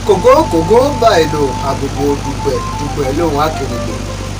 kògó báyìí lò àgbègbè dùgbẹ̀ lòun àkèrègbè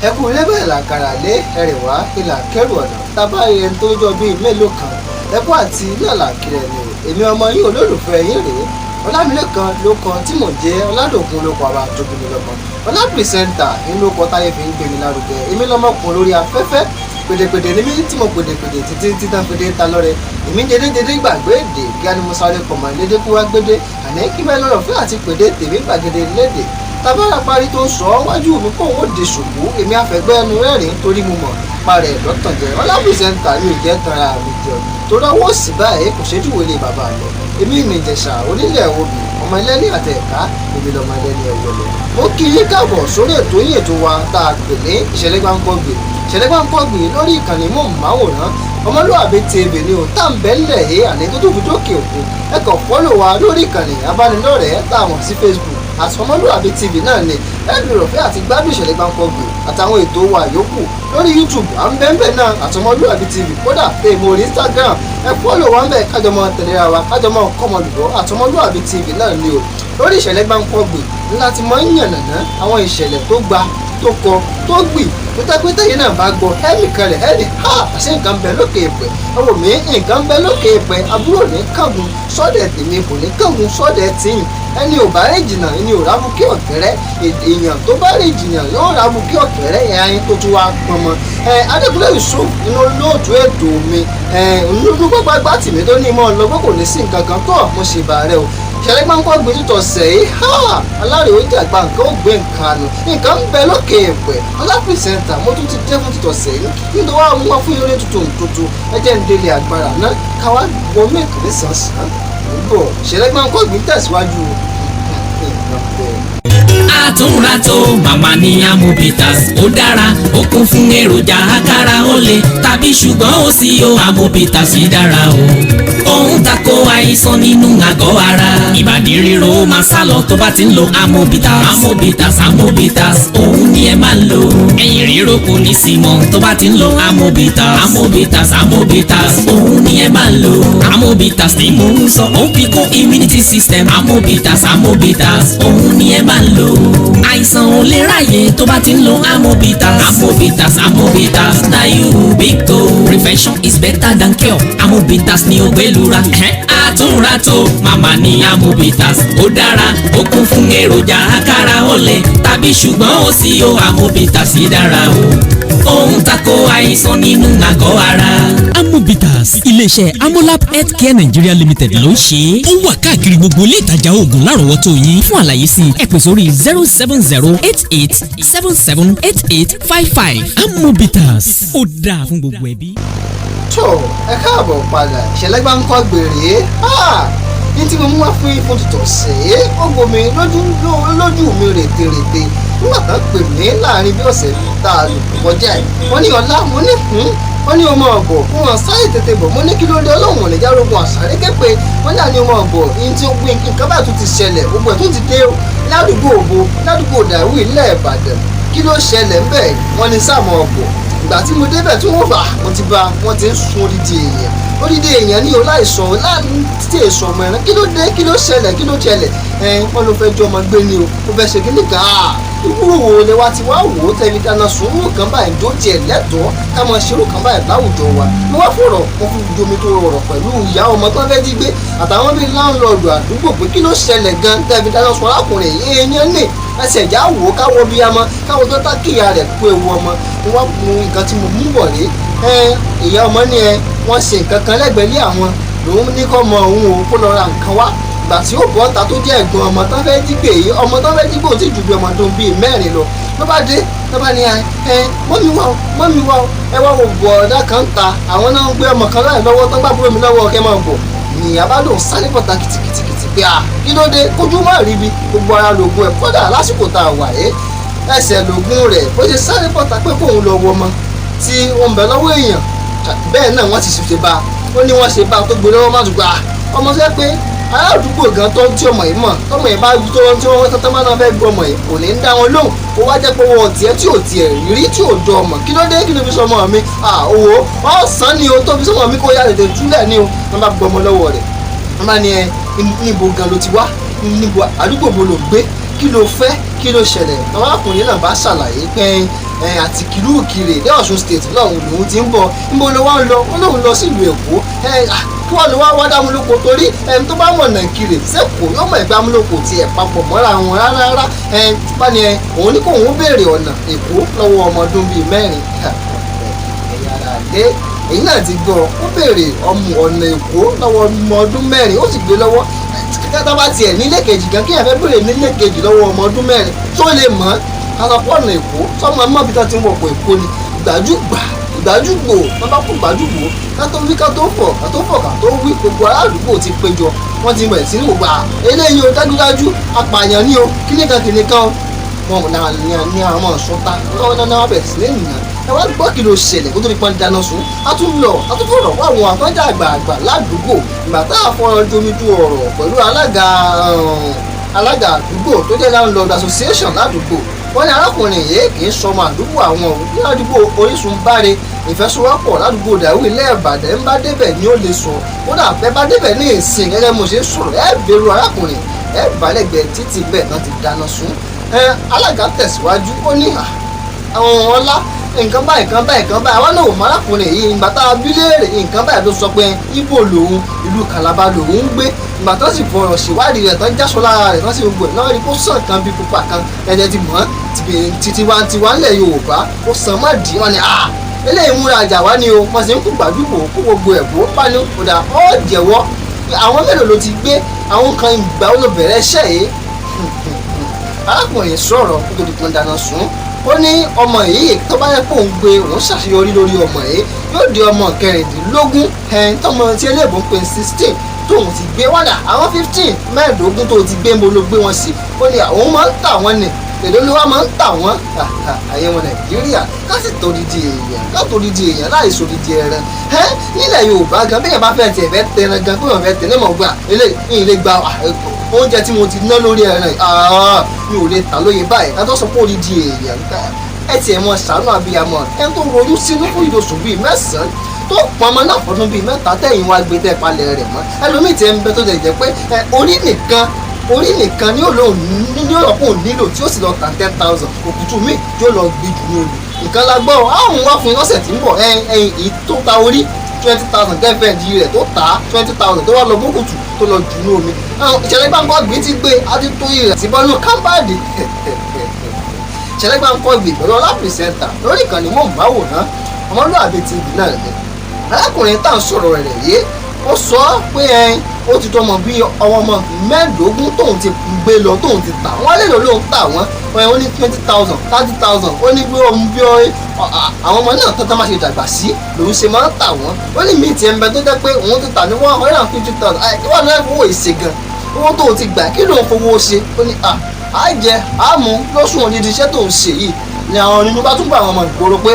ẹkú lẹ́bẹ̀ẹ́ làkàrà lé ẹ̀rẹ̀wá ìlà kẹrù ọ̀nà tábàárí ẹni tó jọ bíi mélòó kan ẹkú àti nàlà kiri ẹni o èmi ọmọ yín olólùfẹ́ yín rèé ọlámilẹ́kan ló kọ tí mò ń jẹ́ ọládòkun ló kọ àbá tóbi mi lọ́mọ ọlá pìrìsẹ́ńtà ní ló kọ táyé fi ń gbé mi lárugẹ èmi lọ́mọkùnrin lórí afẹ́fẹ́ pèdèpèdè ní mi tí mo pèdèpèdè títí títàn fèdè ta lọ́rẹ èmi dédé gbàgbé èdè kí á ní mo sáré pọ̀mọ́ lédè kú wá gbédè àná kí bẹ́ẹ̀ lọ́rọ̀ fún àti pèdè tèmi gbàgede lédè tábàrà parí tó ń sọ wájú mi kó òun ó de ṣòkú èmi àfẹ́gbẹ́ ẹnu rẹ́rìn torí mo mọ̀ parẹ́ lọ́tàn jẹ́ ọlá pìrìsẹ́ńtà mi ò jẹ́ tanra mi jẹ torí ọwọ́ sì báyìí kò ṣejú wọlé bàbá lọ èmi ìmìjẹ̀ṣà onílẹ̀ òbí ọmọ ẹlẹ́ni àtẹ̀ká èmi lọ́mọ ẹlẹ́ni ẹ̀wọ̀lẹ̀ mo kí yín káàbọ̀ sórí ètò yín ètò wa tá a pè ní ìṣẹ̀lẹ̀ gbáǹkọ́gbè lórí ìkànnì móhùnmáwòrán ọmọlúwàbí TV ni ò tá ń bẹ́ńlẹ̀ yé àní tó tóbi dókè òkun ẹ kàn fọ́lò wa lórí ìkànnì abánidọ́rẹ̀ẹ́ tá a mọ̀ sí Facebook àti ọmọlúwàbí TV náà ni ẹ lè fẹ́ àti gbádùn ìṣẹ̀lẹ̀ gbáǹkọ́gbè àtàwọn ètò wa yòókù lórí YouTube à ń bẹ́ńbẹ́ náà àti ọmọlúwàbí TV kódà èèmọ̀ orí Instagram ẹ fọ́lò wa ń bẹ̀ kájọmọ tẹ̀léra wa kájọmọ kọ́mọlùbọ́ àti ọmọlúwàbí TV náà ni o lórí ìṣẹ̀lẹ̀ gbáǹkọ́gbè láti mọ yànnàná àwọn ìṣẹ̀lẹ̀ tó gba tó kọ tó gbì pétékété yìí náà bá gbọ́ ẹnì kan rẹ̀ ẹnì àṣẹ nǹkan bẹ lókè èpè ọwọ́ mi nǹkan bẹ lókè èpè àbúrò ní kángun sọ́dẹ̀ tèmi kò ní kángun sọ́dẹ̀ tìyìn ẹni ò bá rí jìnnà ẹni ò rábù kí ọ̀kẹ́rẹ́ èèyàn tó bá rí jìnnà yóò rábù kí ọ̀kẹ́rẹ́ ẹ̀yìn tó tún wá pọnmọ Adékúnlé Yusuf inú olóòtú ètò mi olùdó gbàgbà tìmí tó ní ìmọ̀ ọlọ́gbọ́n kò ní sí nǹkan kan tó mo ṣe bàárẹ̀ o ìṣẹ̀lẹ̀ gbáǹkọ́gbè títọ̀ sẹ́yìn alárèé oúnjẹ àgbà nǹkan ó gbé nǹkan nù nǹkan ń bẹ lókè èpè ọlápìsẹ́ńtà mo tún ti dé fún títọ̀ sẹ́yìn nítorí wàá mú wá fún eré tuntun ẹ jẹ́ ń délé agbára náà káwá wọnú ìkànnì sàn-sàn bọ̀ ìṣẹ̀lẹ̀ gbáǹkọ́gbè tẹ̀síwájú nǹkan bẹ́ẹ̀. àtúnratò màmá ní amobitas ó dára ó kún fún èròjà akára ó le tàbí ṣùgbọ́n ó sì yọ amobitas yìí dára o òun tako àìsàn nínú àgọ́ ara ìbàdí ríro máa sá lọ tó bá ti ń lo amobitas òun ni ẹ máa ń lò ẹ̀yìn ríro kò ní sí mọ́ tó bá ti ń lo amobitas òun ni ẹ máa ń lò amobitas ni mò ń sọ òun fi kún immunity system amobitas òun ni ẹ máa ń lò àìsàn ò lè ráyè tó bá ti ń lo amobitas na you big to prevention is better than cure amobitas ni ó gbẹlura àtúnratò màmá ní amobitas ó dára ó kún fún èròjà akára ó le tàbí ṣùgbọ́n ó sì yọ amobitas yìí dára o òun tako àìsàn nínú àgọ́ ara. amobitas iléeṣẹ́ amolab healthcare nigeria limited ló ń ṣe é. ó wà káàkiri gbogbo ilé ìtajà oògùn lárọ̀ọ́wọ́tó yín. fún àlàyé sí ẹ pè sórí 07088778855. amobitas ó dáa fún gbogbo ẹbí. tó ẹ káàbọ̀ padà ìṣẹ̀lẹ̀ gbáǹkọ́gbè rèé ní tí mo mú wá fún ifun tuntun ṣe é ó gbomi lójú mi rètérètè nígbà tán pè mí láàrin bí ọ̀sẹ̀ tá a lò kọjá ẹ̀ wọ́n ní ọlá mo ní wọ́n ní ọmọ ọ̀bọ̀ fún wọn sáré tètè bọ̀ mo ní kí ló dé ọlọ́run ọ̀nìjà rogun àṣàrí képe wọ́n ní àní ọmọ ọ̀bọ̀ ní tí ó gbin nǹkan báyìí tún ti ṣẹlẹ̀ gbogbo ẹ̀ tún ti dé ládùúgbò dàwí ilẹ̀ Ìbàdàn kí ló ṣẹlẹ̀ ń bẹ̀ wọ́n ní sáàmù ọ̀bọ̀ ìgbà tí mo débẹ̀ tí wọ́n fà wọ́n ti ń sun odidi èèyàn ní oláìsàn láti èso ọmọ ẹran kí ló dé kí ló ṣẹlẹ̀ wọ́n ló fẹ́ jọ ọmọ gbé ni o ó fẹ́ ṣe kí nìkan ìwúrò wo lè wá ti wá wò ó tẹ̀lé dáná sùúrù kan báyìí tó tiẹ̀ lẹ́tọ̀ọ́ ká mọ ṣerú kan báyìí láwùjọ wa mo wá fọ̀rọ̀ mo fi domi tó rọrọ̀ pẹ̀lú ìyá ọmọ tó fẹ́ jí gbé àtàwọn bíi láńlọ́ọ̀dù àdúgbò pé kí ló ṣẹlẹ̀ gan tẹ̀lé dáná sùn arákùnrin èèyàn ní ẹsẹ̀ ìjà wò ó káwọ́ bí amọ káwọ́ tó tákìyà rẹ̀ kó ewu ọmọ ni wọ́n mú nǹkan tí mo mú bọ̀ rí ìyá ọmọ ní wọ́n ṣe nǹkan kan lẹ́gbẹ̀ẹ́ lé àwọn lòun ní kọ́ mọ òun ò kó lọ ra nǹkan wá ìgbà tí ó bọ́ ta tó jẹ́ ẹ̀gbọ́n ọmọ tó fẹ́ jí gbé yìí ọmọ tó fẹ́ jí gbé òun ti jù bí ọmọ tó ń bí mẹ́rin lọ ló bá dé ló bá ní mọ́mí wá ẹ wá wo bọ̀ọ̀dá kan ta àwọn náà ń gbé ọmọ kan láì lọ́wọ́ tó ń gbàgbọ́ mi lọ́wọ́ ọ̀kẹ́ máa bọ̀ nìyá bá lòun sáré pọ̀tà kìtìkìtì pé kí ló dé kójú má rí bi gbogbo ara lògùn ẹ̀ kódà lásìkò tá a wà ẹsẹ̀ lògùn rẹ̀ bó ṣe sáré pọ̀tà pé kóun lọ wọ ọmọ tí ó ń bẹ lọ́wọ́ èèyàn bẹ́ẹ̀ náà wọ́n ti ṣe bá ó ní wọ́n ṣe bá tó gbé lọ́wọ́ má tún gbà ọmọ sẹ́ pé aládùúgbò gan tó ń tí ọmọ yìí mọ̀ tọmọ yìí bá tó ń tí wọ́n tọ́tọ́ máa náà fẹ́ gbọ́ ọmọ yìí kò ní ń dá wọn lóhùn ó wá jẹ́ pé wọn tiẹ̀ tí ò tiẹ̀ rí tí ò jọ ọmọ kí ló dé kí ló fi sọmọ mi owó ọ̀sán ni o tó fi sọmọ mi kó yá tètè túlẹ̀ ni o wọ́n bá gbọ́ ọmọ lọ́wọ́ rẹ̀ wọ́n bá ní níbo gan ló ti wá níbo àdúgbò mo lò gbé kí ló fẹ́ kí ló ṣẹlẹ̀ ọmọkùnrin náà bá ṣàlàyé pé àti kìlúùkìrè ní Ọ̀ṣun state náà lòun ti ń bọ̀ níbo ló wá ń lọ ó lóun lọ sílùú Èkó kí wọ́n lọ wá dámúlòkó torí ẹni tó bá mọ̀ Nàìjíríà sẹ́kọ̀ọ́ yóò mọ̀ ẹ̀gbá amúlòkó tiẹ̀ papọ̀ mọ́ra wọn rárá bá ní òun ní kó òun béèrè ọ̀nà Èkó lọ́wọ́ ọmọ ọdún bíi 4 ẹ̀yà ara dé èyí náà ti gbọ́ ó béèrè ọ̀nà Èkó lọ́wọ́ ọmọ ọdún 4 ó sì gbé lọ́wọ́ kẹta bá tiẹ̀ nílé kejì gan kéèyàn fẹ́ béèrè nílé kejì lọ́wọ́ ọmọ ọdún 4 tó lè mọ̀ kásọpọ̀ ọ̀nà Èkó sọmọ ẹ̀mọ́ bí wọ́n ti ń wọ̀pọ̀ Èkó ni gbàjúgbò wọn bá kó gbàjúgbò kátó wí kátó fọ̀ kátó wí gbogbo aládùúgbò ti péjọ wọn ti bẹ̀rẹ̀ sí ní gbogbo eléyìí o dájúdájú apààyàn ni o kíníkan wọn ní àwọn ṣọta lọ́wọ́ náà bẹ̀rẹ̀ sí ní nìyàn ẹ wá gbọ́ kí ló ṣẹlẹ̀ kó tó di pọ́n dáná sun àtúntò wà àwọn àtọ́jà àgbààgbà ládùúgbò ìgbà tá a fọ́nrán jomijú ọ̀rọ̀ pẹ̀lú alága àdúgbò tó jẹ́ landlord association ládùúgbò wọ́n ní arákùnrin yìí kì í sọmọ àdúgbò àwọn òun ní àdúgbò Orísun Báre ìfẹsowọ́pọ̀ ládùúgbò Dàwí ilẹ̀ Ìbàdàn ń bá débẹ̀ ni ó lè sọ kódà bẹ́ẹ̀ bá débẹ̀ ní ìsìn gẹ́gẹ́ mo ṣe sọ̀rọ̀ ẹ bẹ̀rù arákùnrin ẹ balẹ̀gbẹ́ títí bẹ́ẹ̀ náà ti dáná sun alága tẹ̀síwájú ó ní àwọn ọlá nǹkan báyìí àwọn náà ò mọ arákùnrin yìí ìgbà tá a bí léèrè nǹkan báyìí ló sọ pé Ìgbò lòun ìlú Calabar lòun ń gbé ìgbà tó sì fọ̀rọ̀ ṣèwádìí rẹ̀ tán jáṣọ lára rẹ̀ tán sì gbogbo ẹ̀ náà rí kó sàn kan bí pupa kan ẹ̀jẹ̀ ti mọ̀ tiwa ńlẹ̀ Yorùbá ó sàn má dì wọ́n ni eléyìí múra àjà wá ni o wọ́n sì ń kú gbàdúgbò kó gbogbo ẹ̀ bó bá ní kódà ó jẹ̀wọ́ àwọn mélòó ló ti gbé àwọn kan ìgbà ó lọ bẹ̀rẹ̀ iṣẹ́ yìí arákùnrin sọ̀rọ̀ kó tó di pọn dáná sun ó ní ọmọ yìí tó bá yẹ kó ń gbé òun ṣàṣeyọrí lórí ọmọ yìí yóò di ọmọ 15 tọmọ tí eléèbó ń pè 16 tóun ti gbé wádà àwọn 15 tó ti gbé mo ló gbé wọn sí ó ní àwọn máa ń tà wọ́n ní èdè olúwa máa ń tà wọ́n àyè wọn Nàìjíríà ká sì tòdìdì èèyàn láì sòdìdì ẹran nílẹ̀ Yorùbá gan bí èèyàn bá fẹ́ tiẹ̀ fẹ́ tẹran gan kó yàn fẹ́ tẹ̀ ní mọ̀ gbà eléyìí lè gba oúnjẹ tí mo ti ná lórí ẹran mi ò lè tà lóye báyìí ká tó sọ pé òdìdì èèyàn ẹ tiẹ̀ mọ ṣàánú abiyamọ ẹni tó ronú sínú fún ìdòsùn bíi 9 tó pọn ọmọ náà fọdún bíi 3 tẹ̀yìn wá gbé tẹ́ palẹ̀ rẹ̀ mọ́ ẹlòmíì tiẹ̀ ń bẹ tó tẹ̀ jẹ́ pé orí nìkan ni ó lò nílò tí ó sì lọ tà 10,000 òkùtù míì yóò lọ gbé jù ní olù nǹkan la gbọ́ àwọn wá fún lọ́sẹ̀ tí ń bọ̀ ẹyin èyí tó ta orí 20,000 gẹ́fẹ̀ẹ́dì rẹ̀ tó tà 20,000 tó wá lọ bókùtù tó lọ jù ní omi ìṣẹ̀lẹ̀ Gbáǹkọ́gbì ti gbé adító rẹ̀ sí bọ́nú kámbáàdì ìṣẹ̀lẹ̀ Gbáǹkọ́gbì pẹ̀lú ọlápìsẹ́ńtà lórí ìkànnì mọ̀ọ́máwòrán Ọmọlúàbí TV náà rẹ̀ arákùnrin tá à ń sọ̀rọ̀ rẹ̀ yé ó sọ pé ó ti tọmọ bíi ọmọ 15 tóun ti gbé lọ tóun ti tà wọ́n lè lò lóun tà wọ́n ó ní 20,000 30,000 ó ní bí àwọn ọmọ náà tọ́tọ́ máa ṣe dàgbà sí lòun ṣe máa ń tà wọ́n ó ní míì tiẹ̀ ń bẹ tó jẹ́ pé òun ti tà ní 150,000 ìwọ náà fowó ìṣe gan owó tó ti gbà kí lòun fowó ṣe ó ní àjẹ àmú lóṣùwọ̀n dídí iṣẹ́ tó ń ṣe yìí ni àwọn nínú bá tún bá àwọn ọmọ ìgboro pé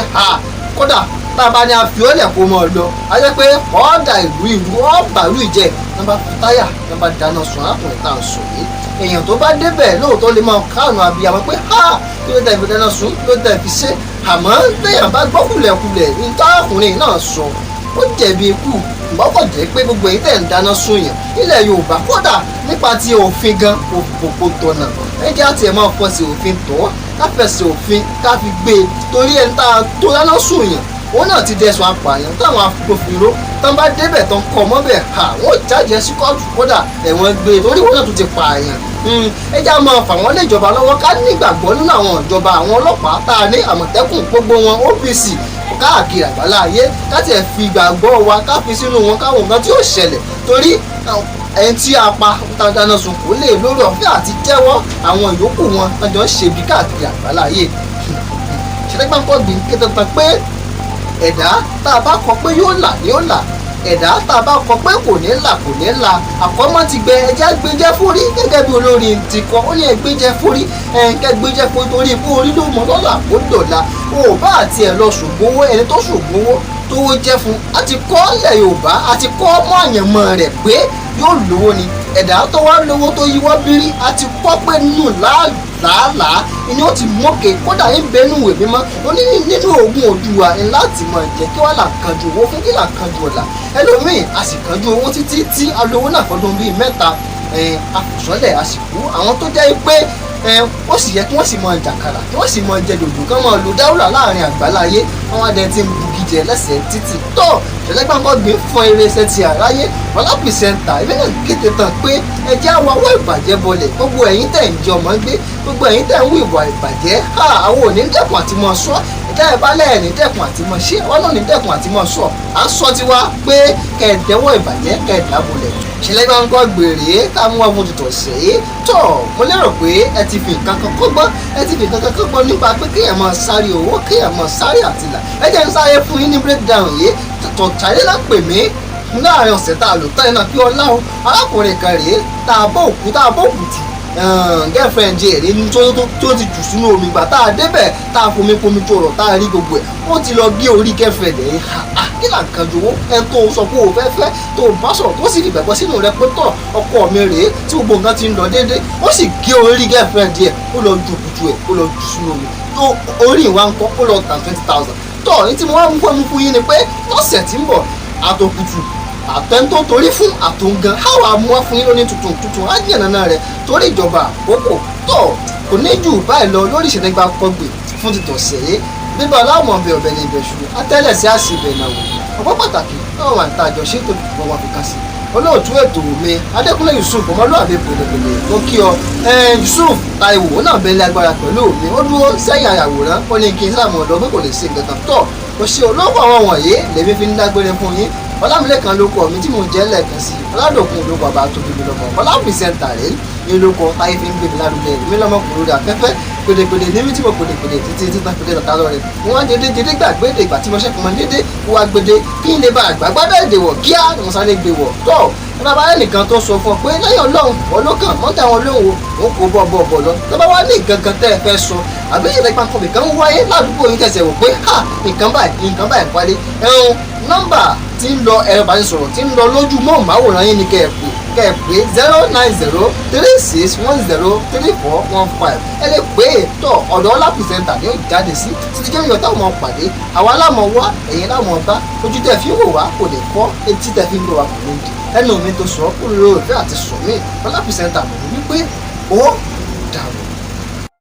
kódà tábà ní àfiọ́lẹ̀ kó mọ̀ lọ a jẹ́ pé ọ̀ọ́dà ìlú ọ̀bàlú ìjẹ́ nọ́mbà táyà nọ́mbà dáná sun arákùnrin tá à ń sọ yìí èèyàn tó bá débẹ̀ lóòótọ́ lè máa káànù abiyamọ pé kí ló dé ìfi dáná sun kí ló dé ìfi ṣe àmọ́ téèyàn bá gbọ́ kulẹ̀kulẹ̀ ní táàkùnrin náà sọ ó jẹ̀bi ikú ìgbọ́kọ̀ jẹ́ pé gbogbo èyí tẹ̀ ń dáná sun yẹn nílẹ̀ Yorùbá kódà nípa ti òfin gan òpópó tọ̀nà ẹjẹ́ àti ẹ̀ máa fọ́ sí òfin tọ́ ká fẹsẹ̀ òfin ká fi gbé e torí ẹni tá a tó dáná sun yẹn òun náà ti dẹ́sùn apààyàn táwọn agbófinró tán bá débẹ̀ tán kọ́ mọ́bẹ̀ wọ́n jáde sí kóòtù kódà ẹ̀wọ̀n gbé e torí òun náà tún ti pààyàn ẹjẹ́ máa fà wọ́n lé ìjọba lọ́wọ́ ká nígbàgbọ́ nínú àwọn ìjọba àwọn ọlọ́pàá tá a ní Àmọ̀tẹ́kùn gbogbo wọn OPC káàkiri àgbálá ayé ká tiẹ̀ fi ìgbàgbọ́ wa ká fi sínú wọn káwọn nǹkan tí ó ṣẹlẹ̀ torí ẹni tí a pa dáná sun kò lè lórí ọ̀fẹ́ àti jẹ́wọ́ àwọn ìyókù wọn lọ́jọ́ ṣèbí káàkiri àgbálá ayé ìṣẹ̀lẹ̀ Gbáǹkọ́gbì kété tán pé ẹ̀dá tá a bá kọ pé yóò là ni yóò là ẹ̀dá tá a bá kọ pé kò ní là àkọ́mọ́ ti gbẹ ẹjẹ́ gbẹjẹ́ fórí gẹ́gẹ́ bí olórin ti kọ ó ní ẹgbẹ́jẹ́ fórí gbẹjẹ́ fórí torí ikú orí ló mọ lọ́la ó dọ̀la o bá àti ẹ̀ lọ ṣògbọ́n owó ẹni tó ṣògbọ́n owó tówó jẹ́ fún àti kọ́ ilẹ̀ Yorùbá àti kọ́ ọmọ àyànmọ́ rẹ̀ pé yóò lówó ni ẹ̀dá tó wá lówó tó yíwọ́ bírí àti kọ́ pé nù làálàá ni ó ti mọ́kè kódà ń bẹnu ìwé mímọ́ ó ní nínú ogun Oòduà láti mọ̀ jẹ́ kí wọ́n là kanjú owó fún kí là kanjú ọ̀la ẹlòmíì a sì kanjú owó títí tí alówó náà fọdún bíi 3 àfòsọ́lẹ̀ àsìkò àwọn tó jẹ́ pé ó sì yẹ kí wọ́n sì mọ jàkàrà kí wọ́n sì mọ jẹ dòdò kí wọ́n mọ lu dáwùrà láàrin àgbáláyé àwọn adẹ tí ń bugi jẹ lẹ́sẹ̀ títì tọ́ ṣẹlẹ́gbàgbọ́ gbé fún eré iṣẹ́ ti àráyé Ọlá pìrìsẹ́ńtà ẹbí náà kété tán pé ẹjẹ́ àwọn ọwọ́ ìbàjẹ́ bọlẹ̀ gbogbo ẹ̀yin tẹ̀ ń jẹ ọmọ gbé gbogbo ẹ̀yin tẹ̀ ń wú ìwà ìbàjẹ́ àwọn ò ní dẹ́kun àti mọ sọ ẹ̀dá ìbálẹ̀ ní dẹ́kun àti mọ ṣé àwọn náà ní dẹ́kun àti mọ sọ à ń sọ tiwa pé kẹ̀ẹ́dẹ́wọ́ ìbàjẹ́ kẹ̀ẹ́dàbọlẹ̀ ṣẹlẹ́gbàgbọ́ gbèrè ká mú ọmọ tuntun ṣe é tọ́ mo lérò pé ẹ ti fi nǹkan kan kọ́gbọ́n ẹ ti fi nǹkan kan kọ́gbọ́n nípa pé kéèyàn máa sáré owó kéèyàn máa sáré àtìlà ẹ jẹ́ ń sáré fún yín ní breakdown yìí tọ̀tàlẹ́ náà pè mí láàrin ọ̀sẹ̀ tá a lò tán iná kí ọlá o arákùnrin kan rèé tá a bọ́ òkú tì girlfriend èrè ní tó ti jù sínú omi gbà tá a débẹ̀ tá a fomi tó rọ̀ tá a rí gbogbo ẹ̀ ó ti lọ gé orí girlfriend ẹ̀ kí là ń kan jowó ẹ tó sọ pé o fẹ́ tó bá sọ̀rọ̀ tó sì fi gbàgbọ́ sínú rẹ pé tọ̀ ọkọ mi rèé tí gbogbo nǹkan ti ń lọ déédéé ó sì gé orí girlfriend ẹ̀ ó lọ ju òkùtù ẹ̀ ó lọ jù sínú omi tó orí ìwà ń kọ́ ó lọ tàn 20,000 tọ́ ní tí mo wá mú fún yín ni pé lọ́sẹ̀ tí ń bọ̀ àtòkùtù àtẹ́ńtò torí fún àtòǹgàn àwọn amúwá fún yín lóní tuntun ájìyànnà rẹ̀ torí ìjọba àkókò tọ̀ kò ní jù báyìí lọ lórí ìṣẹ̀lẹ̀gbà kọgbè fún títọ̀ sẹ́yẹ́ bíbá aláwọ̀ ọ̀bẹ ọ̀bẹ ní ibẹ̀ ṣù atẹ́lẹ̀sí àṣì ibẹ̀ náà wò ọ̀pọ̀ pàtàkì náà wà ń ta àjọṣe tó dùn wọn fi kà sí olóòtú ètò mi Adékúnlé Yusuf ọmọlúwàbí pèlèpèlè ló kí ọ Yusuf Táíwò náà bẹ́ẹ̀ lágbára pẹ̀lú mi ó dúró sẹ́yìn àyàwòrán ó ní kí n sáàmù ọ̀dọ́ pé kò lè ṣe nǹkan kan tọ̀ kò ṣe olóògùn àwọn wọ̀nyí lèmi fi ń dágbére fún yín Ọlámilékan ló kọ mi tí mò ń jẹ́ lẹ́ẹ̀kan sí Ọládòkun ló bàbá tó bí mi lọ́mọ Ọlá pìrìsẹ́ńtà rèé ní olóko táyé fi ń gbé mi lárugẹ mi lọ́mọkùnrin rẹ̀ afẹ́fẹ́ pèdèpèdè níbi tí mo pèdèpèdè títí títà pèdè tàtà lọ rẹ̀ mo wá dédé gbàgbédè ìgbà tí mo ṣe fún mi dédé mo wá gbédè kí n lè bá àgbàgbádá èdè wọ̀ kíá ni mo sáré gbé wọ̀ tọ́ bàbá rẹ̀ nìkan tó sọ fún ọ pé lẹ́yìn Ọlọ́run ọlọ́kàn mọ́tà wọn lóhùn òun kò bọ̀ lọ lọ́ba wá ní nǹkan kan tẹ́ ẹ fẹ́ sọ àbí ìṣẹ̀lẹ̀ pàkọ́bì kan wáyé ládùúgbò yín tẹ̀sẹ̀ wò pé nǹkan báyìí parí ẹ̀hún nọ́mbà tí ń lọ ẹ̀rọ ìbánisọ̀rọ̀ tí ń lọ lójú mọ́ọ̀máwòrán yín ni kẹ́ ẹ pé 09036103415 ẹ lè pé tọ̀ ọ̀dọ̀ Ọlá pìrìsẹ́ńtà ni ó jáde sí títí jẹ́ ìyọ̀tá ọmọ pàdé àwa lámọ̀ wá ẹ̀yin lámọ̀ bá ojú tẹ̀ fi ń wò wá kò lè fọ́ etí tẹ̀ fi ń gbọ́ wá kò lè dì ẹnu mi tó sọ kúrò ìfẹ́ àti sọ mí Ọlá pìrìsẹ́ńtà mọ̀ wípé ó